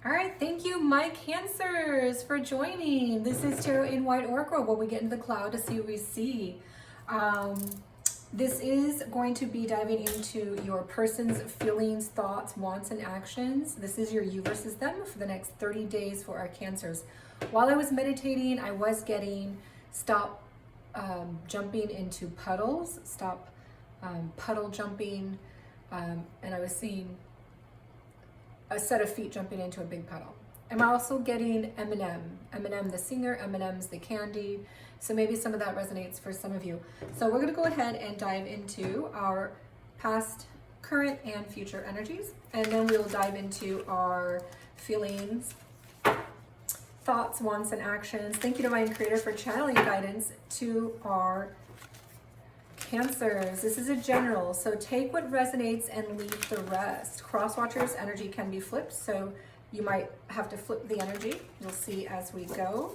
All right, thank you, my Cancers, for joining. This is Tarot in White Oracle, where we get into the cloud to see what we see. Um, this is going to be diving into your person's feelings, thoughts, wants, and actions. This is your you versus them for the next 30 days for our Cancers. While I was meditating, I was getting stop jumping into puddles, stop puddle jumping, and I was seeing a set of feet jumping into a big puddle. I'm also getting Eminem. Eminem the singer, M&M's the candy. So maybe some of that resonates for some of you. So we're gonna go ahead and dive into our past, current, and future energies. And then we'll dive into our feelings, thoughts, wants, and actions. Thank you, Divine Creator, for channeling guidance to our Cancers. This is a general, so take what resonates and leave the rest. Crosswatchers energy can be flipped, so you might have to flip the energy. You'll see as we go. All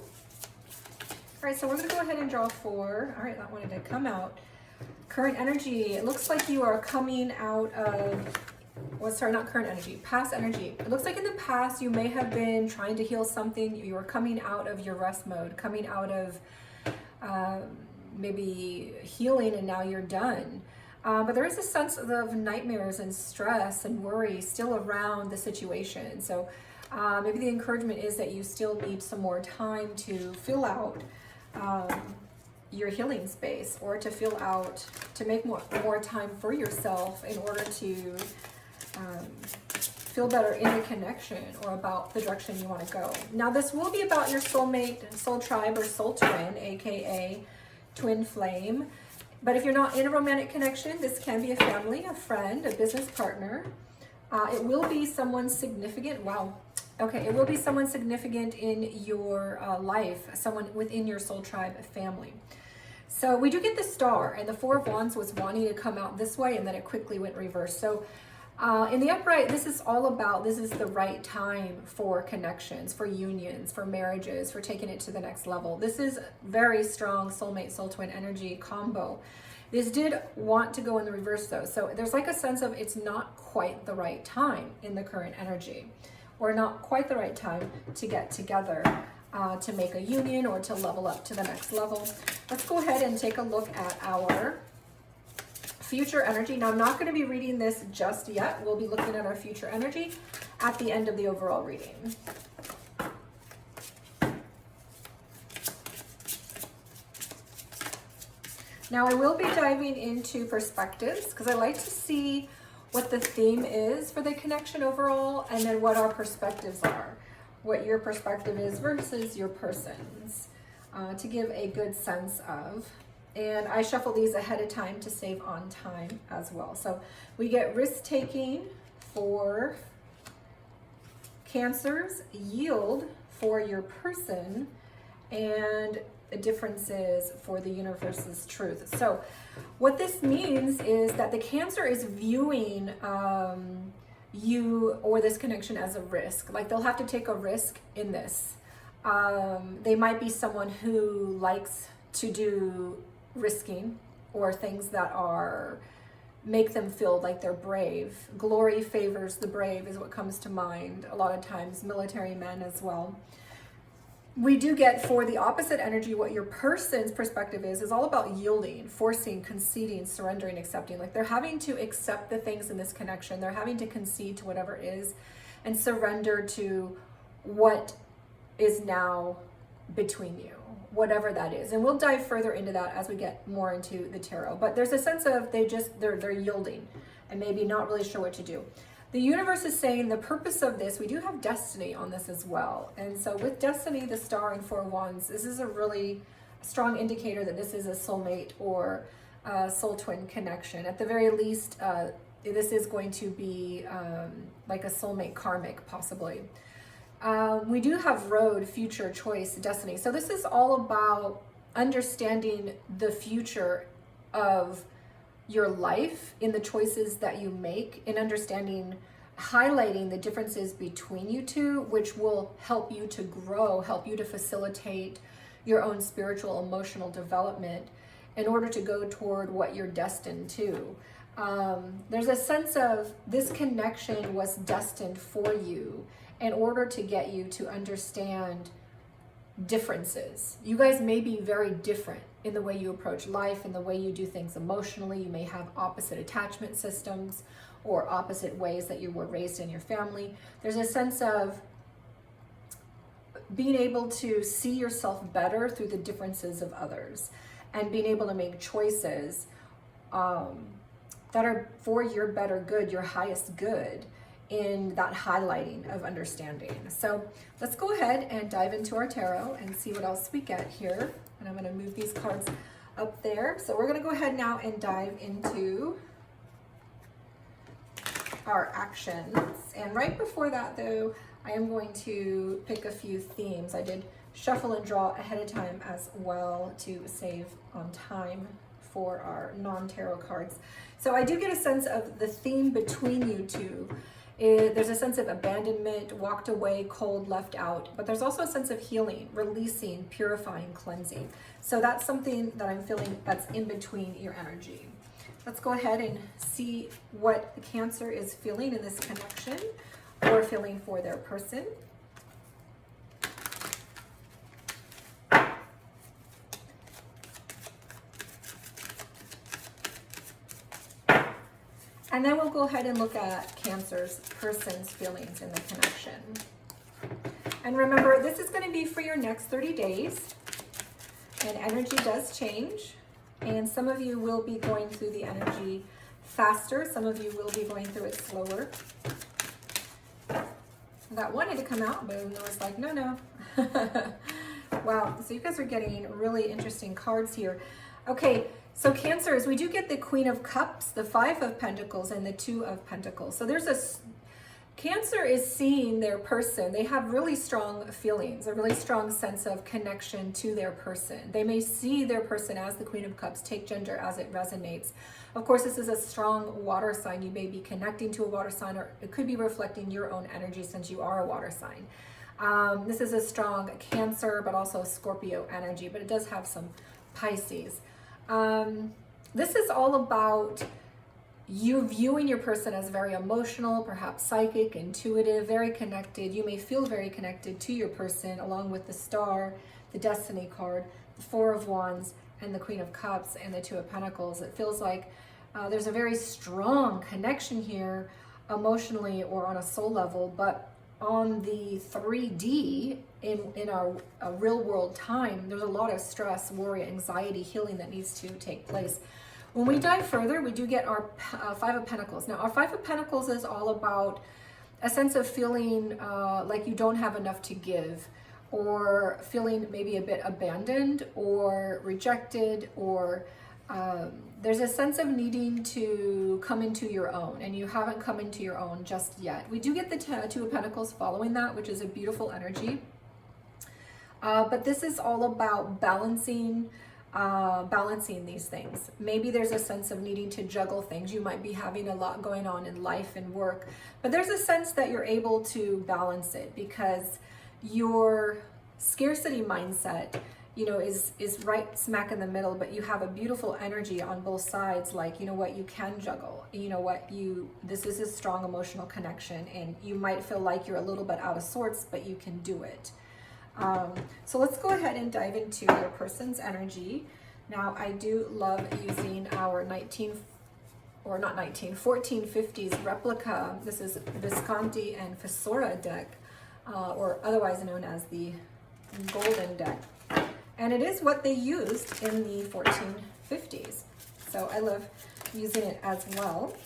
right, so we're going to go ahead and draw 4. All right, that wanted to come out. Current energy. It looks like you are coming out of, well, sorry, not current energy, past energy. It looks like in the past you may have been trying to heal something. You were coming out of your rest mode, coming out of maybe healing, and now you're done. But there is a sense of nightmares and stress and worry still around the situation. So maybe the encouragement is that you still need some more time to fill out your healing space, or to fill out, to make more time for yourself in order to feel better in the connection or about the direction you want to go. Now this will be about your soulmate, soul tribe, or soul twin, aka twin flame. But if you're not in a romantic connection, this can be a family, a friend, a business partner. It will be someone significant. Wow. Okay, it will be someone significant in your life, someone within your soul tribe family. So we do get the Star, and the 4 of Wands was wanting to come out this way, and then it quickly went reverse. So in the upright, this is all about, this is the right time for connections, for unions, for marriages, for taking it to the next level. This is very strong soulmate, soul twin energy combo. This did want to go in the reverse though. So there's like a sense of it's not quite the right time in the current energy, or not quite the right time to get together, to make a union or to level up to the next level. Let's go ahead and take a look at our future energy. Now I'm not going to be reading this just yet. We'll be looking at our future energy at the end of the overall reading. Now I will be diving into perspectives because I like to see what the theme is for the connection overall, and then what our perspectives are, what your perspective is versus your person's, to give a good sense of. And I shuffle these ahead of time to save on time as well. So we get risk-taking for Cancers, yield for your person, and differences for the universe's truth. So what this means is that the Cancer is viewing you or this connection as a risk. Like they'll have to take a risk in this. They might be someone who likes to do risking, or things that are make them feel like they're brave. Glory favors the brave is what comes to mind a lot of times. Military men as well. We do get, for the opposite energy, what your person's perspective is all about yielding, forcing, conceding, surrendering, accepting. Like they're having to accept the things in this connection. They're having to concede to whatever is and surrender to what is now between you, whatever that is. And we'll dive further into that as we get more into the tarot. But there's a sense of they're yielding and maybe not really sure what to do. The universe is saying the purpose of this, we do have destiny on this as well. And so with destiny, the Star, and 4 Wands, this is a really strong indicator that this is a soulmate or soul twin connection. At the very least, this is going to be like a soulmate karmic, possibly. We do have road, future, choice, destiny. So this is all about understanding the future of your life in the choices that you make, in understanding, highlighting the differences between you two, which will help you to grow, help you to facilitate your own spiritual, emotional development in order to go toward what you're destined to. There's a sense of this connection was destined for you, in order to get you to understand differences. You guys may be very different in the way you approach life, in the way you do things emotionally. You may have opposite attachment systems or opposite ways that you were raised in your family. There's a sense of being able to see yourself better through the differences of others and being able to make choices that are for your better good, your highest good, in that highlighting of understanding. So let's go ahead and dive into our tarot and see what else we get here. And I'm going to move these cards up there. So we're going to go ahead now and dive into our actions. And right before that though, I am going to pick a few themes. I did shuffle and draw ahead of time as well to save on time for our non-tarot cards. So I do get a sense of the theme between you two. There's a sense of abandonment, walked away, cold, left out, but there's also a sense of healing, releasing, purifying, cleansing. So that's something that I'm feeling that's in between your energy. Let's go ahead and see what Cancer is feeling in this connection or feeling for their person. And then we'll go ahead and look at Cancer's person's feelings in the connection. And remember, this is going to be for your next 30 days. And energy does change. And some of you will be going through the energy faster. Some of you will be going through it slower. That wanted to come out, but I was like, no. Wow, so you guys are getting really interesting cards here. Okay, so Cancers, we do get the Queen of Cups, the Five of Pentacles, and the Two of Pentacles. So there's Cancer is seeing their person. They have really strong feelings, a really strong sense of connection to their person. They may see their person as the Queen of Cups, take gender as it resonates. Of course, this is a strong water sign. You may be connecting to a water sign, or it could be reflecting your own energy since you are a water sign. This is a strong Cancer, but also Scorpio energy, but it does have some Pisces. This is all about you viewing your person as very emotional, perhaps psychic, intuitive, very connected. You may feel very connected to your person, along with the Star, the Destiny card, the Four of Wands, and the Queen of Cups, and the Two of Pentacles. It feels like there's a very strong connection here, emotionally or on a soul level, but on the 3D, in our real world time, there's a lot of stress, worry, anxiety, healing that needs to take place. When we dive further, we do get our Five of Pentacles. Now, our Five of Pentacles is all about a sense of feeling like you don't have enough to give, or feeling maybe a bit abandoned or rejected, or there's a sense of needing to come into your own, and you haven't come into your own just yet. We do get the Two of Pentacles following that, which is a beautiful energy. But this is all about balancing these things. Maybe there's a sense of needing to juggle things. You might be having a lot going on in life and work, but there's a sense that you're able to balance it because your scarcity mindset, you know, is right smack in the middle, but you have a beautiful energy on both sides. Like, you know what, you can juggle, you know what, this is a strong emotional connection, and you might feel like you're a little bit out of sorts, but you can do it. So let's go ahead and dive into your person's energy. Now, I do love using our 1450s replica. This is Visconti and Fisora deck, or otherwise known as the Golden deck. And it is what they used in the 1450s. So I love using it as well.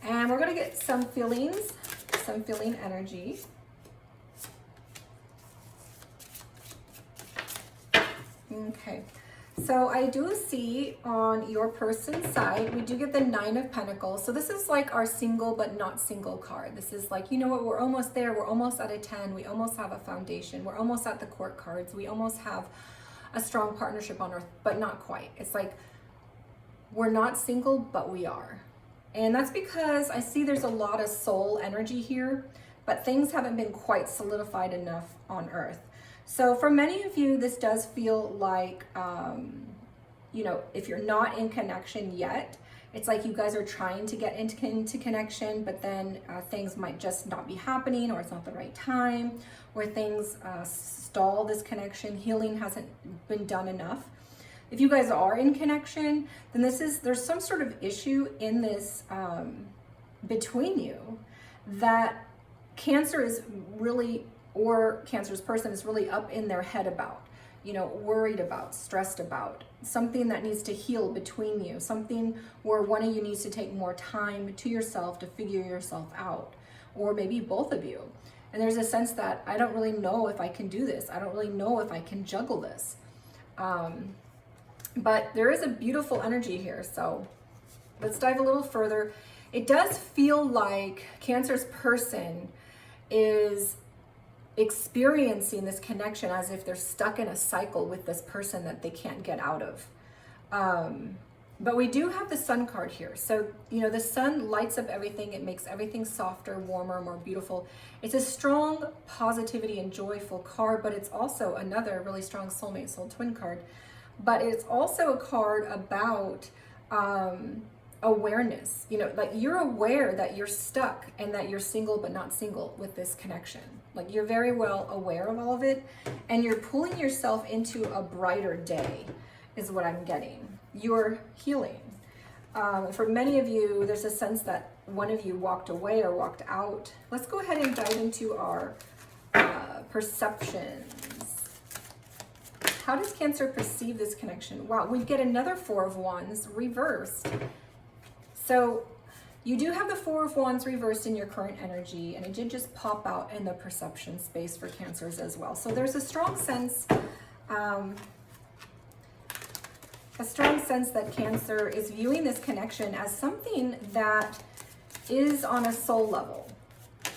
And we're going to get some feelings, some feeling energy. Okay, so I do see on your person's side, we do get the Nine of Pentacles. So this is like our single but not single card. This is like, you know what, we're almost there. We're almost at a 10. We almost have a foundation. We're almost at the court cards. We almost have a strong partnership on earth, but not quite. It's like we're not single, but we are. And that's because I see there's a lot of soul energy here, but things haven't been quite solidified enough on earth. So for many of you, this does feel like, you know, if you're not in connection yet, It's like you guys are trying to get into connection, but then things might just not be happening, or it's not the right time, or things stall this connection. Healing hasn't been done enough. If you guys are in connection, then there's some sort of issue in this between you that Cancer is really, or Cancer's person is really up in their head about, worried about, stressed about, something that needs to heal between you, something where one of you needs to take more time to yourself to figure yourself out, or maybe both of you. And there's a sense that I don't really know if I can do this. I don't really know if I can juggle this. But there is a beautiful energy here. So let's dive a little further. It does feel like Cancer's person is experiencing this connection as if they're stuck in a cycle with this person that they can't get out of. But we do have the Sun card here. So, the sun lights up everything. It makes everything softer, warmer, more beautiful. It's a strong positivity and joyful card, but it's also another really strong soulmate, soul twin card. But it's also a card about awareness. Like you're aware that you're stuck and that you're single but not single with this connection. Like you're very well aware of all of it, and you're pulling yourself into a brighter day is what I'm getting. You're healing. For many of you, there's a sense that one of you walked away or walked out. Let's go ahead and dive into our perceptions. How does Cancer perceive this connection? Wow, we get another Four of Wands reversed. So you do have the Four of Wands reversed in your current energy, and it did just pop out in the perception space for Cancers as well. So there's a strong sense that Cancer is viewing this connection as something that is on a soul level.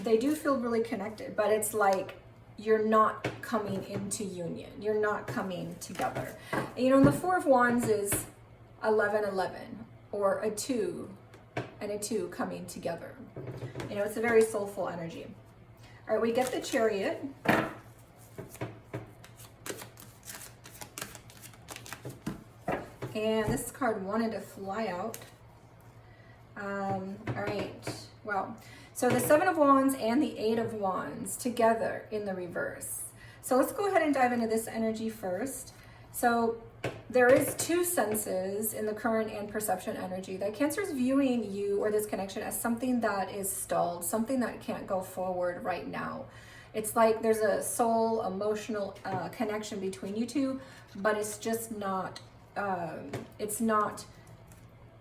They do feel really connected, but it's like you're not coming into union. You're not coming together. And the Four of Wands is 11-11, or a 2 and a 2 coming together. It's a very soulful energy. All right, we get the Chariot. And this card wanted to fly out. All right, well, so the Seven of Wands and the Eight of Wands together in the reverse. So let's go ahead and dive into this energy first. So there is two senses in the current and perception energy that Cancer's viewing you or this connection as something that is stalled, something that can't go forward right now. It's like there's a soul emotional connection between you two, but it's just not it's not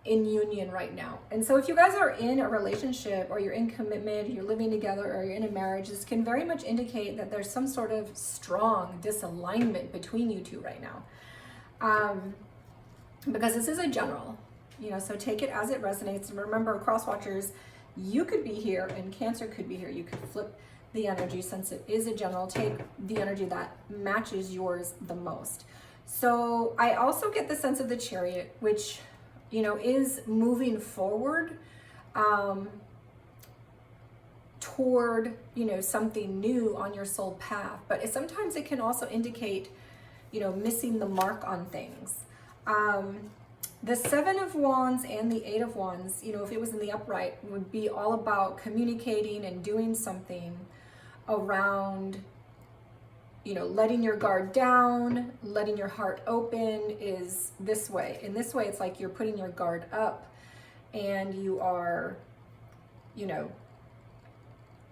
in union right now. And so if you guys are in a relationship, or you're in commitment, you're living together, or you're in a marriage, this can very much indicate that there's some sort of strong disalignment between you two right now. Because this is a general, so take it as it resonates. And remember, cross watchers, you could be here and Cancer could be here. You could flip the energy since it is a general. Take the energy that matches yours the most. So I also get the sense of the Chariot, which, is moving forward toward, something new on your soul path. But sometimes it can also indicate, missing the mark on things. The Seven of Wands and the Eight of Wands, if it was in the upright, would be all about communicating and doing something around, letting your guard down, letting your heart open is this way. In this way, it's like you're putting your guard up and you are,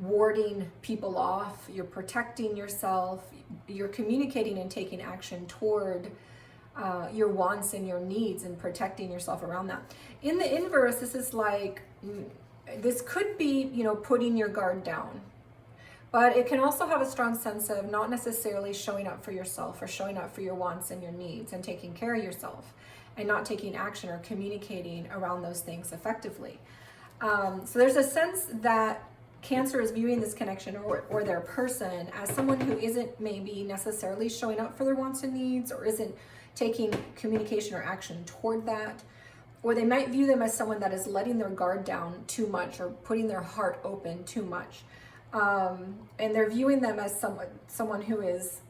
warding people off, you're protecting yourself, you're communicating and taking action toward your wants and your needs and protecting yourself around that. In the inverse, this is like, this could be, putting your guard down. But it can also have a strong sense of not necessarily showing up for yourself or showing up for your wants and your needs and taking care of yourself and not taking action or communicating around those things effectively. So there's a sense that Cancer is viewing this connection or their person as someone who isn't maybe necessarily showing up for their wants and needs, or isn't taking communication or action toward that. Or they might view them as someone that is letting their guard down too much or putting their heart open too much. And they're viewing them as someone who is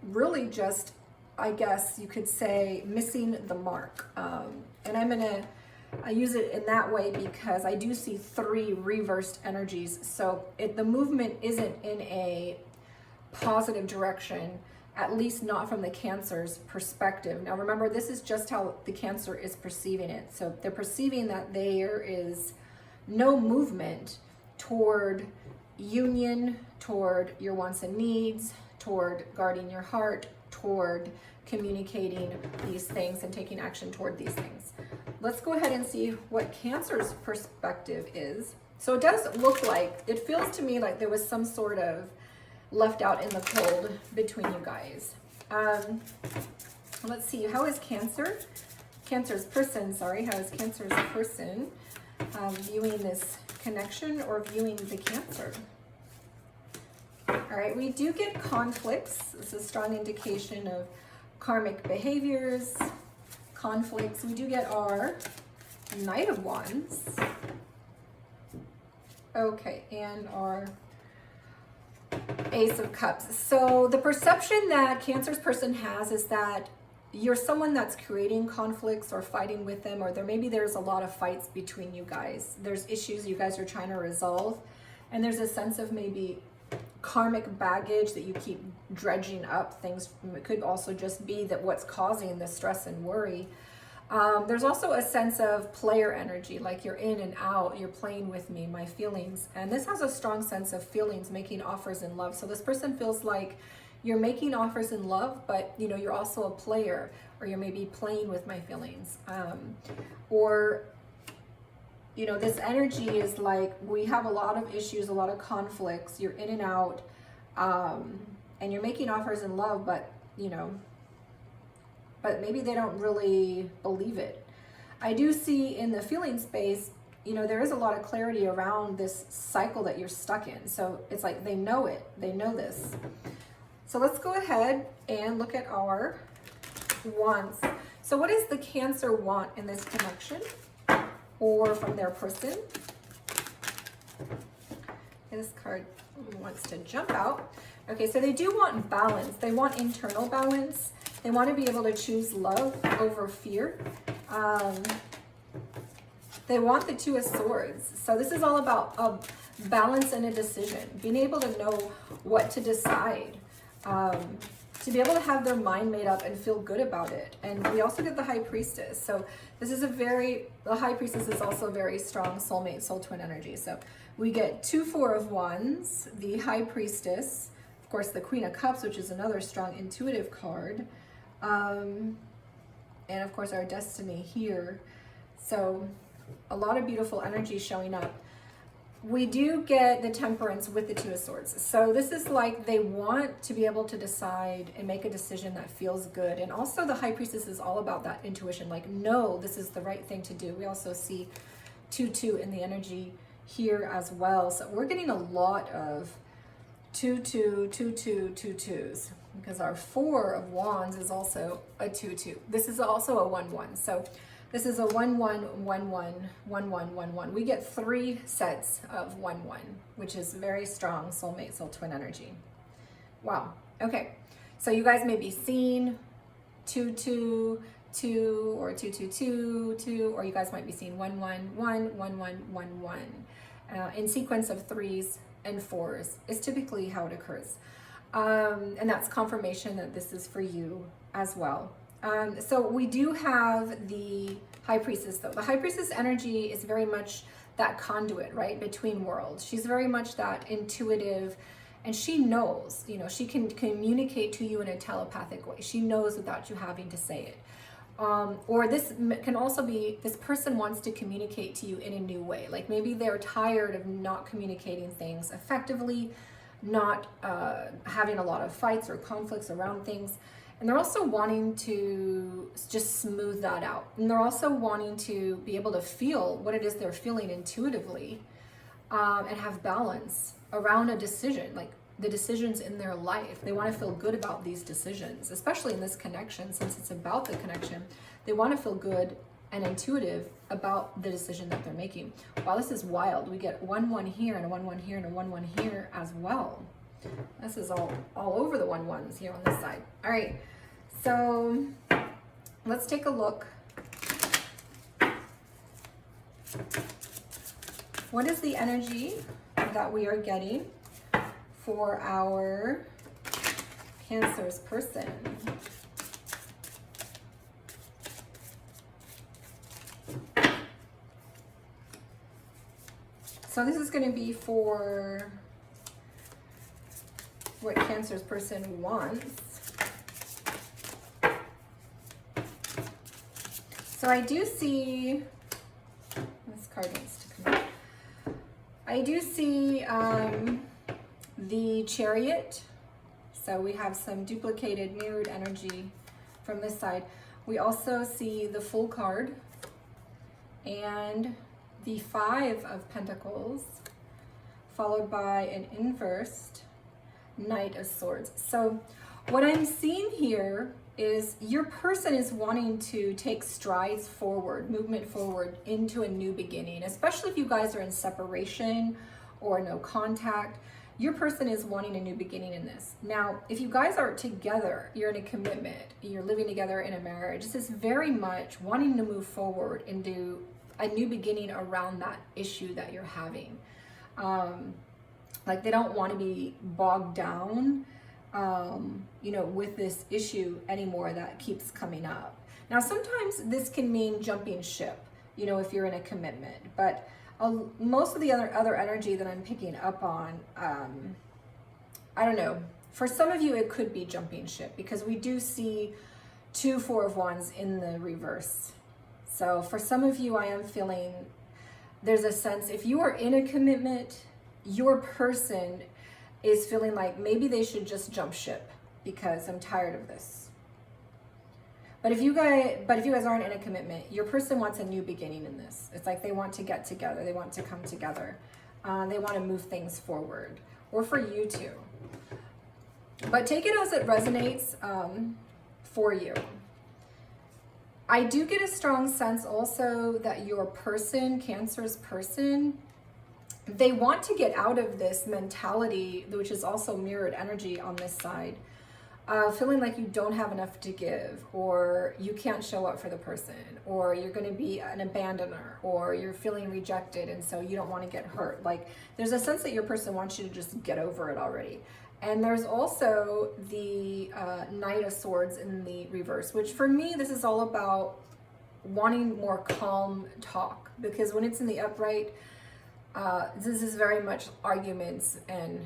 really just, I guess you could say, missing the mark. And I'm going to I use it in that way because I do see 3 reversed energies. So the movement isn't in a positive direction, at least not from the Cancer's perspective. Now remember, this is just how the Cancer is perceiving it. So they're perceiving that there is no movement toward union, toward your wants and needs, toward guarding your heart, toward communicating these things and taking action toward these things. Let's go ahead and see what Cancer's perspective is. So it does look like, it feels to me like there was some sort of left out in the cold between you guys. Let's see, how is Cancer's person, how is Cancer's person viewing this connection or viewing the Cancer? All right, we do get conflicts. This is a strong indication of karmic behaviors, conflicts. We do get our Knight of Wands. Okay, and our Ace of Cups. So the perception that Cancer's person has is that you're someone that's creating conflicts or fighting with them, or maybe there's a lot of fights between you guys. There's issues you guys are trying to resolve, and there's a sense of maybe karmic baggage that you keep dredging up. Things, it could also just be that what's causing the stress and worry. There's also a sense of player energy, like you're in and out, you're playing with me, my feelings. And this has a strong sense of feelings, making offers in love. So this person feels like you're making offers in love, but you know, you're also a player, or you're maybe playing with my feelings. Or, you know, this energy is like, we have a lot of issues, a lot of conflicts, you're in and out, and you're making offers in love, but you know, but maybe they don't really believe it. I do see in the feeling space, you know, there is a lot of clarity around this cycle that you're stuck in. So it's like they know it, they know this. So let's go ahead and look at our wants. So what does the Cancer want in this connection or from their person? This card wants to jump out. Okay, so they do want balance. They want internal balance. They want to be able to choose love over fear. They want the Two of Swords. So this is all about a balance and a decision, being able to know what to decide, to be able to have their mind made up and feel good about it. And we also get the High Priestess. So this is the High Priestess is also a very strong soulmate, soul twin energy. So we get 2 Four of Wands, the High Priestess, of course the Queen of Cups, which is another strong intuitive card. And of course our Destiny here. So a lot of beautiful energy showing up. We do get the Temperance with the Two of Swords. So this is like they want to be able to decide and make a decision that feels good. And also the High Priestess is all about that intuition, like, no, this is the right thing to do. We also see 2-2 in the energy here as well. So we're getting a lot of 2-2, 2-2, 2-2s, because our Four of Wands is also a 2-2. This is also a 1-1. So this is a 1-1, 1-1, 1-1, 1-1. We get 3 sets of 1-1, which is very strong soulmate, soul twin energy. Wow. Okay. So you guys may be seeing 2-2, 2, or 2-2-2, 2, or you guys might be seeing 1-1, 1, 1-1, 1-1. In sequence of 3s and 4s is typically how it occurs. And that's confirmation that this is for you as well. So we do have the High Priestess though. The High Priestess energy is very much that conduit, right, between worlds. She's very much that intuitive, and she knows, you know, she can communicate to you in a telepathic way. She knows without you having to say it. Or this can also be, this person wants to communicate to you in a new way. Like maybe they're tired of not communicating things effectively, not having a lot of fights or conflicts around things. And they're also wanting to just smooth that out. And they're also wanting to be able to feel what it is they're feeling intuitively, and have balance around a decision, like the decisions in their life. They want to feel good about these decisions, especially in this connection, since it's about the connection. They want to feel good and intuitive about the decision that they're making. Wow, this is wild. We get 1-1 here and a 1-1 here and a 1-1 here as well. This is all over the 1-1s here on this side. All right, so let's take a look What is the energy that we are getting for our Cancer's person? So this is going to be for what Cancer's person wants. So I do see, this card needs to come out. I do see the Chariot. So we have some duplicated mirrored energy from this side. We also see the Fool card and the Five of Pentacles, followed by an inversed Knight of Swords. So what I'm seeing here is your person is wanting to take strides forward, movement forward into a new beginning, especially if you guys are in separation or no contact. Your person is wanting a new beginning in this. Now, if you guys are together, you're in a commitment, you're living together in a marriage, this is very much wanting to move forward into a new beginning around that issue that you're having. Like they don't want to be bogged down, with this issue anymore that keeps coming up. Now, sometimes this can mean jumping ship, if you're in a commitment, but most of the other energy that I'm picking up on, I don't know. For some of you, it could be jumping ship because we do see 2 4 of Wands in the reverse. So for some of you, I am feeling there's a sense, if you are in a commitment, your person is feeling like maybe they should just jump ship because I'm tired of this. But if you guys aren't in a commitment, your person wants a new beginning in this. It's like they want to get together, they want to come together, they want to move things forward, or for you too. But take it as it resonates for you. I do get a strong sense also that your person, Cancer's person, they want to get out of this mentality, which is also mirrored energy on this side, feeling like you don't have enough to give, or you can't show up for the person, or you're going to be an abandoner, or you're feeling rejected and so you don't want to get hurt. Like there's a sense that your person wants you to just get over it already. And there's also the Knight of Swords in the reverse, which for me, this is all about wanting more calm talk, because when it's in the upright, this is very much arguments and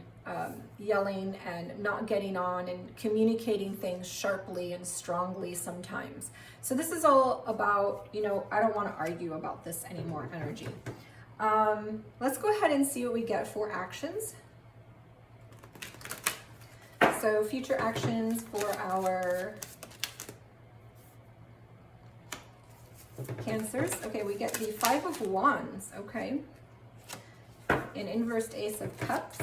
yelling and not getting on and communicating things sharply and strongly sometimes. So this is all about, I don't want to argue about this anymore energy. Let's go ahead and see what we get for actions. So future actions for our Cancers. Okay, we get the Five of Wands, okay. An inversed Ace of Cups.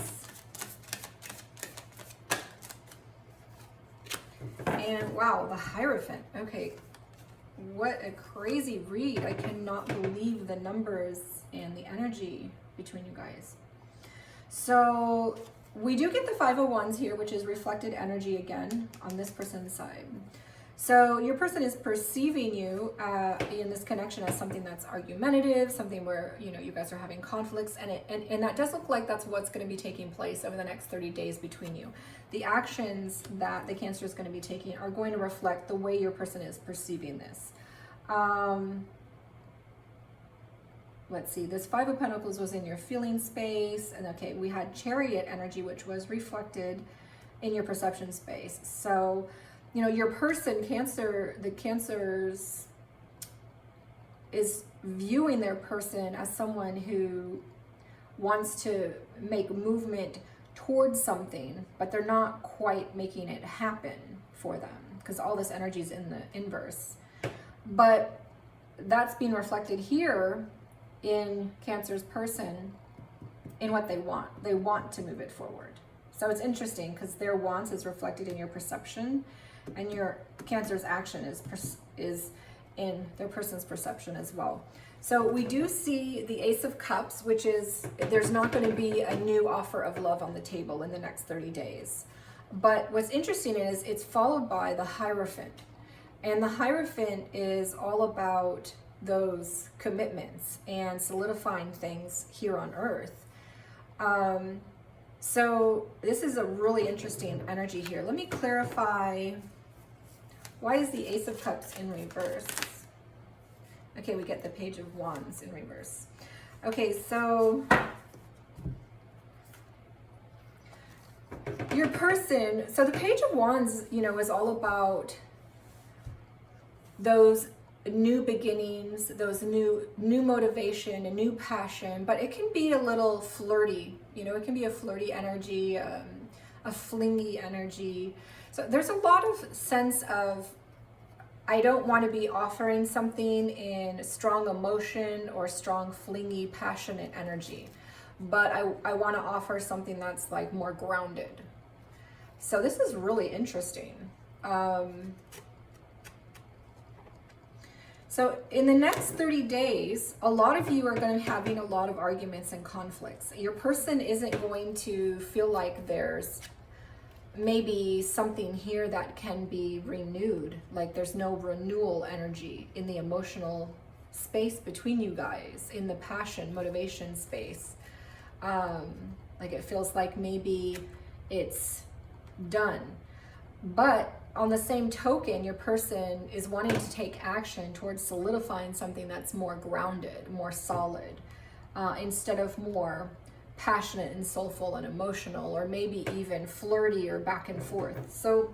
And wow, the Hierophant. Okay, what a crazy read. I cannot believe the numbers and the energy between you guys. So we do get the Five of Wands here, which is reflected energy again on this person's side. So your person is perceiving you in this connection as something that's argumentative, something where, you guys are having conflicts, and that does look like that's what's going to be taking place over the next 30 days between you. The actions that the Cancer is going to be taking are going to reflect the way your person is perceiving this. Let's see, this Five of Pentacles was in your feeling space, and okay, we had Chariot energy, which was reflected in your perception space. So, your person, Cancer, the Cancers is viewing their person as someone who wants to make movement towards something, but they're not quite making it happen for them because all this energy is in the inverse. But that's being reflected here in Cancer's person in what they want. They want to move it forward. So it's interesting because their wants is reflected in your perception, and your Cancer's action is in their person's perception as well. So we do see the Ace of Cups, which is there's not going to be a new offer of love on the table in the next 30 days. But what's interesting is it's followed by the Hierophant. And the Hierophant is all about those commitments and solidifying things here on earth. So this is a really interesting energy here. Let me clarify, why is the Ace of Cups in reverse? Okay, we get the Page of Wands in reverse. Okay, so your person, so the Page of Wands, you know, is all about those new beginnings, those new motivation, a new passion, but it can be a little flirty, you know, it can be a flirty energy, a flingy energy. So there's a lot of sense of, I don't want to be offering something in strong emotion or strong flingy, passionate energy, but I want to offer something that's like more grounded. So this is really interesting. So in the next 30 days, a lot of you are going to be having a lot of arguments and conflicts. Your person isn't going to feel like there's maybe something here that can be renewed. Like there's no renewal energy in the emotional space between you guys, in the passion, motivation space. Like it feels like maybe it's done. But on the same token, your person is wanting to take action towards solidifying something that's more grounded, more solid, instead of more passionate and soulful and emotional, or maybe even flirty or back and forth. So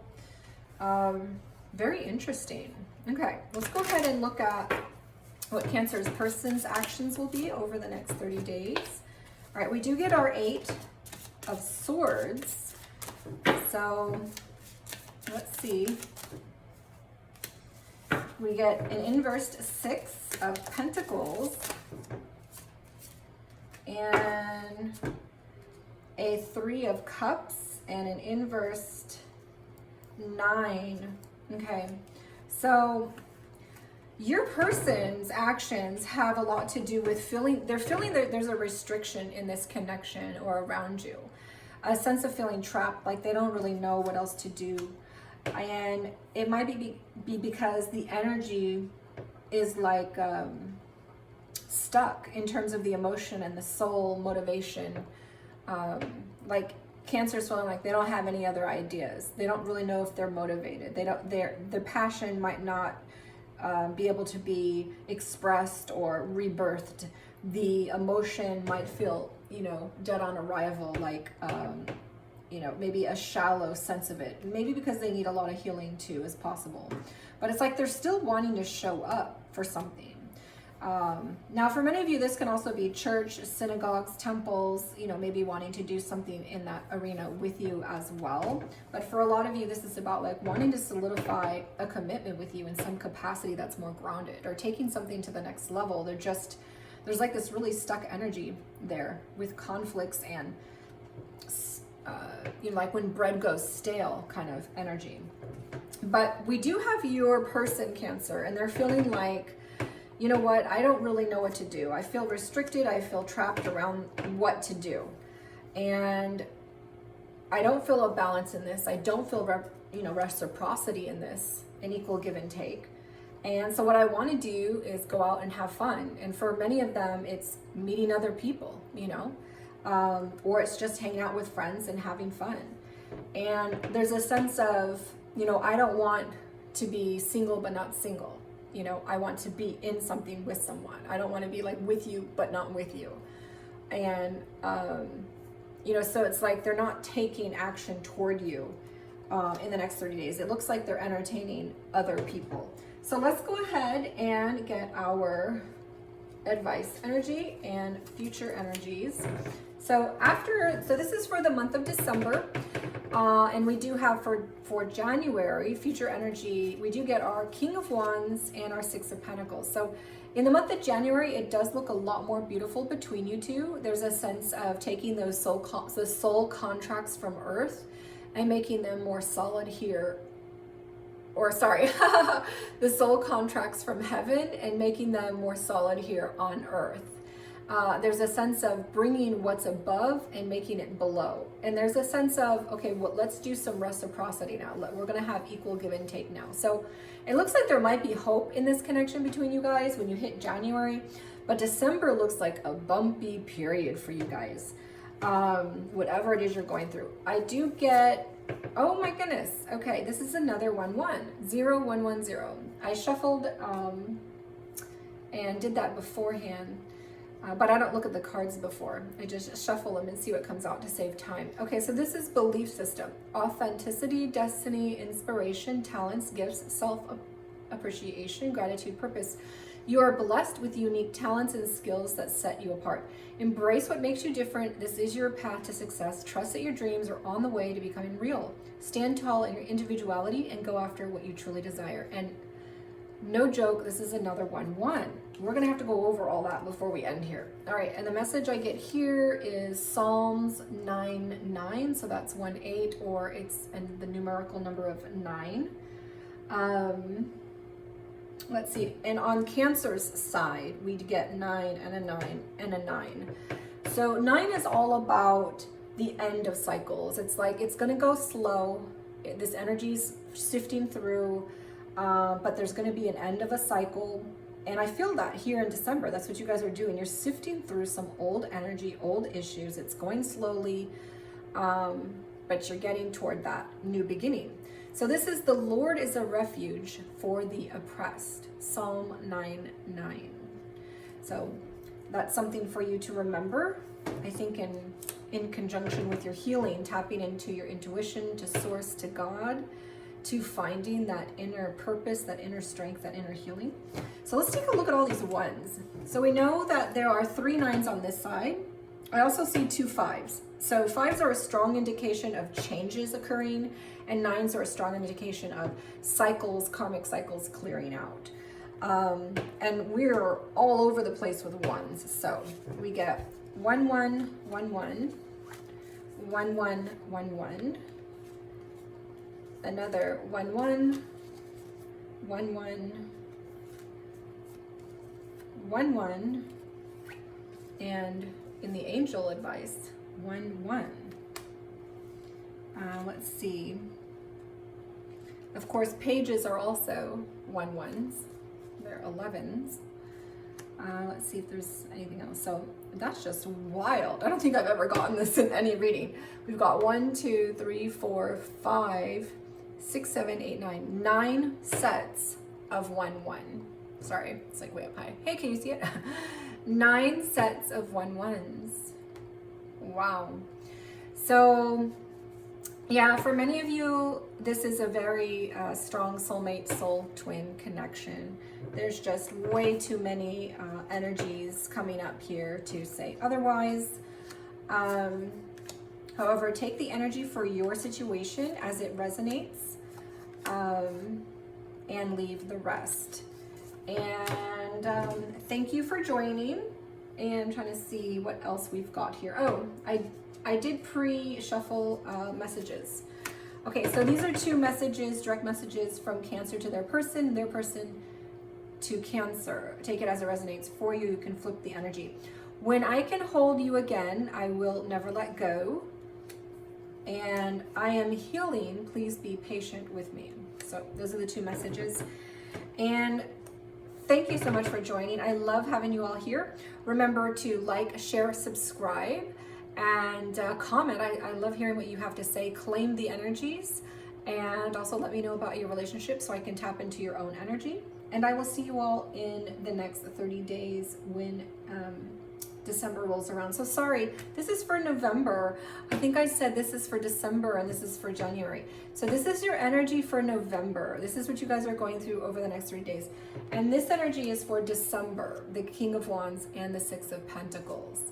very interesting. Okay, let's go ahead and look at what Cancer's person's actions will be over the next 30 days. All right, we do get our 8 of Swords. So let's see. We get an inversed 6 of Pentacles and a 3 of Cups and an inversed 9. Okay, so your person's actions have a lot to do with feeling that there's a restriction in this connection or around you. A sense of feeling trapped, like they don't really know what else to do. And it might be because the energy is like stuck in terms of the emotion and the soul motivation. Like Cancer's feeling like they don't have any other ideas. They don't really know if they're motivated. Their passion might not be able to be expressed or rebirthed. The emotion might feel, you know, dead on arrival, like you know, maybe a shallow sense of it. Maybe because they need a lot of healing too, is possible. But it's like they're still wanting to show up for something. Now, for many of you, this can also be church, synagogues, temples, you know, maybe wanting to do something in that arena with you as well. But for a lot of you, this is about like wanting to solidify a commitment with you in some capacity that's more grounded, or taking something to the next level. There's like this really stuck energy there with conflicts and you know, like when bread goes stale kind of energy. But we do have your person, Cancer, and they're feeling like, you know what, I don't really know what to do. I feel restricted. I feel trapped around what to do. And I don't feel a balance in this. I don't feel reciprocity in this, an equal give and take. And so what I want to do is go out and have fun. And for many of them, it's meeting other people, you know, or it's just hanging out with friends and having fun. And there's a sense of, you know, I don't want to be single but not single. You know, I want to be in something with someone. I don't want to be like with you but not with you. And you know, so it's like they're not taking action toward you in the next 30 days. It looks like they're entertaining other people. So let's go ahead and get our advice energy and future energies. So this is for the month of December, and we do have for January, future energy, we do get our King of Wands and our 6 of Pentacles. So in the month of January, it does look a lot more beautiful between you two. There's a sense of taking those soul contracts from Earth and making them more solid here. Or sorry, the soul contracts from heaven and making them more solid here on Earth. There's a sense of bringing what's above and making it below. And there's a sense of, okay, well, let's do some reciprocity now. We're going to have equal give and take now. So it looks like there might be hope in this connection between you guys when you hit January. But December looks like a bumpy period for you guys. Whatever it is you're going through. I do get, oh my goodness. Okay, this is another 1-1. 0-1-1-0. I shuffled and did that beforehand. But I don't look at the cards before. I just shuffle them and see what comes out to save time. Okay, so this is belief system. Authenticity, destiny, inspiration, talents, gifts, self-appreciation, gratitude, purpose. You are blessed with unique talents and skills that set you apart. Embrace what makes you different. This is your path to success. Trust that your dreams are on the way to becoming real. Stand tall in your individuality and go after what you truly desire. And no joke, this is another 1-1. We're going to have to go over all that before we end here. All right, and the message I get here is Psalms 9:9. So that's 1-8, or it's the numerical number of 9. Let's see. And on Cancer's side, we'd get 9 and a 9 and a 9. So 9 is all about the end of cycles. It's like it's going to go slow. This energy's sifting through. But there's going to be an end of a cycle. And I feel that here in December, that's what you guys are doing. You're sifting through some old energy, old issues. It's going slowly, but you're getting toward that new beginning. So this is the Lord is a refuge for the oppressed. Psalm 9:9. So that's something for you to remember. I think in conjunction with your healing, tapping into your intuition, to source, to God, to finding that inner purpose, that inner strength, that inner healing. So let's take a look at all these ones. So we know that there are 3 9s on this side. I also see 2 5s. So 5s are a strong indication of changes occurring, and 9s are a strong indication of cycles, karmic cycles clearing out. And we're all over the place with 1s. So we get 1-1, 1-1, 1-1, 1-1. Another 1-1, 1-1, 1-1, and in the angel advice, 1-1. Let's see. Of course, pages are also 1-1s. They're 11s. Let's see if there's anything else. So that's just wild. I don't think I've ever gotten this in any reading. We've got 1, 2, 3, 4, 5, 6, 7, 8, 9. 9 sets of 1-1. Sorry, it's like way up high. Hey, can you see it? 9 sets of 1-1s. Wow. So yeah, for many of you, this is a very strong soulmate, soul twin connection. There's just way too many energies coming up here to say otherwise. However, take the energy for your situation as it resonates, and leave the rest. And thank you for joining. And I'm trying to see what else we've got here. Oh, I did pre-shuffle messages. Okay, so these are 2 messages, direct messages from Cancer to their person to Cancer. Take it as it resonates for you. You can flip the energy. When I can hold you again, I will never let go. And I am healing. Please be patient with me. So those are the 2 messages. And thank you so much for joining. I love having you all here. Remember to like, share, subscribe, and comment. I love hearing what you have to say. Claim the energies, and also let me know about your relationship so I can tap into your own energy. And I will see you all in the next 30 days when December rolls around. So sorry, this is for November. I think I said this is for December and this is for January. So this is your energy for November. This is what you guys are going through over the next 3 days. And this energy is for December, the King of Wands and the 6 of Pentacles.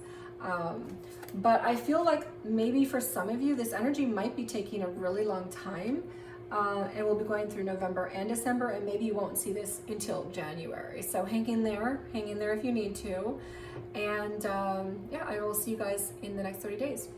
But I feel like maybe for some of you, this energy might be taking a really long time. And we'll be going through November and December, and maybe you won't see this until January. So hang in there if you need to. And yeah, I will see you guys in the next 30 days.